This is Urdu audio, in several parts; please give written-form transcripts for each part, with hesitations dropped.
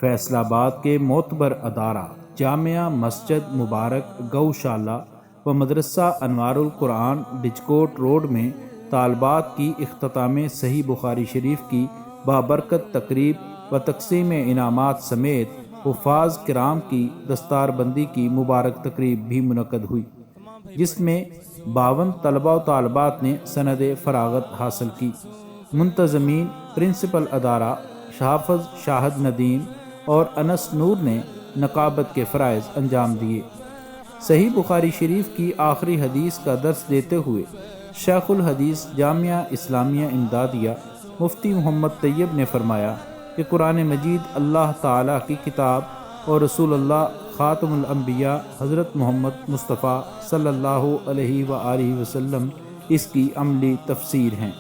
فیصل آباد کے معتبر ادارہ جامعہ مسجد مبارک گوشالہ و مدرسہ انوار القرآن بجکوٹ روڈ میں طالبات کی اختتام صحیح بخاری شریف کی بابرکت تقریب و تقسیم انعامات سمیت حفاظ کرام کی دستار بندی کی مبارک تقریب بھی منعقد ہوئی، جس میں 52 طلباء و طالبات نے سند فراغت حاصل کی۔ منتظمین پرنسپل ادارہ حافظ شاہد ندیم اور انس نور نے نقابت کے فرائض انجام دیے۔ صحیح بخاری شریف کی آخری حدیث کا درس دیتے ہوئے شیخ الحدیث جامعہ اسلامیہ امدادیہ مفتی محمد طیب نے فرمایا کہ قرآن مجید اللہ تعالیٰ کی کتاب اور رسول اللہ خاتم الانبیاء حضرت محمد مصطفیٰ صلی اللہ علیہ وآلہ وسلم اس کی عملی تفسیر ہیں۔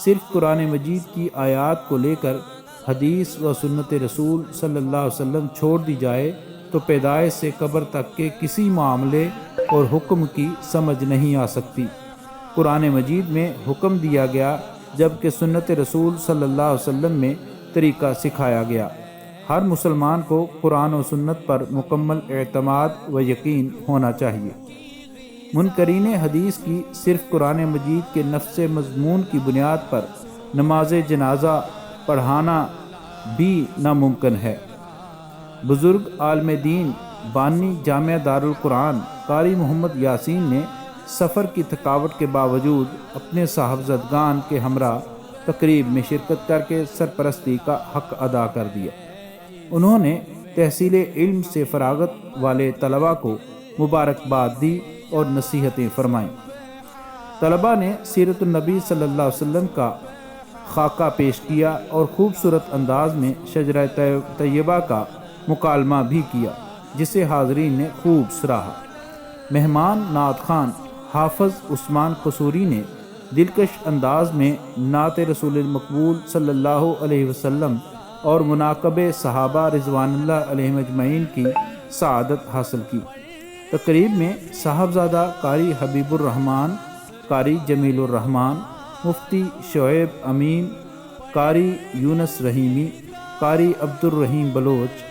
صرف قرآن مجید کی آیات کو لے کر حدیث و سنت رسول صلی اللہ علیہ وسلم چھوڑ دی جائے تو پیدائش سے قبر تک کے کسی معاملے اور حکم کی سمجھ نہیں آ سکتی۔ قرآن مجید میں حکم دیا گیا جبکہ سنت رسول صلی اللہ علیہ وسلم میں طریقہ سکھایا گیا۔ ہر مسلمان کو قرآن و سنت پر مکمل اعتماد و یقین ہونا چاہیے۔ منکرین حدیث کی صرف قرآن مجید کے نفس مضمون کی بنیاد پر نماز جنازہ پڑھانا بھی ناممکن ہے۔ بزرگ عالم دین بانی جامعہ دارالقرآن قاری محمد یاسین نے سفر کی تھکاوٹ کے باوجود اپنے صاحبزادگان کے ہمراہ تقریب میں شرکت کر کے سرپرستی کا حق ادا کر دیا۔ انہوں نے تحصیل علم سے فراغت والے طلباء کو مبارکباد دی اور نصیحتیں فرمائیں۔ طلباء نے سیرت النبی صلی اللہ علیہ وسلم کا خاکہ پیش کیا اور خوبصورت انداز میں شجرہ طیبہ کا مکالمہ بھی کیا، جسے حاضرین نے خوب سراہا۔ مہمان نعت خوان حافظ عثمان قصوری نے دلکش انداز میں نعت رسول المقبول صلی اللہ علیہ وسلم اور مناقب صحابہ رضوان اللہ علیہم اجمعین کی سعادت حاصل کی۔ تقریب میں صاحبزادہ قاری حبیب الرحمن، قاری جمیل الرحمن، مفتی شعیب امین، قاری یونس رحیمی، قاری عبد الرحیم بلوچ،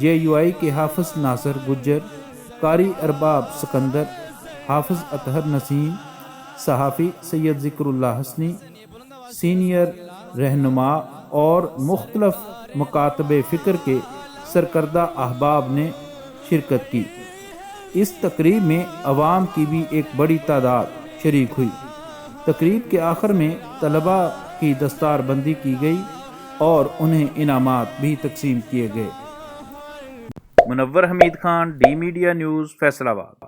JUI کے حافظ ناصر گجر، قاری ارباب سکندر، حافظ اطہر نسیم، صحافی سید ذکر اللہ حسنی، سینئر رہنما اور مختلف مکاتب فکر کے سرکردہ احباب نے شرکت کی۔ اس تقریب میں عوام کی بھی ایک بڑی تعداد شریک ہوئی۔ تقریب کے آخر میں طلباء کی دستار بندی کی گئی اور انہیں انعامات بھی تقسیم کیے گئے۔ Munawar Hameed Khan, D media news, Faisal آباد۔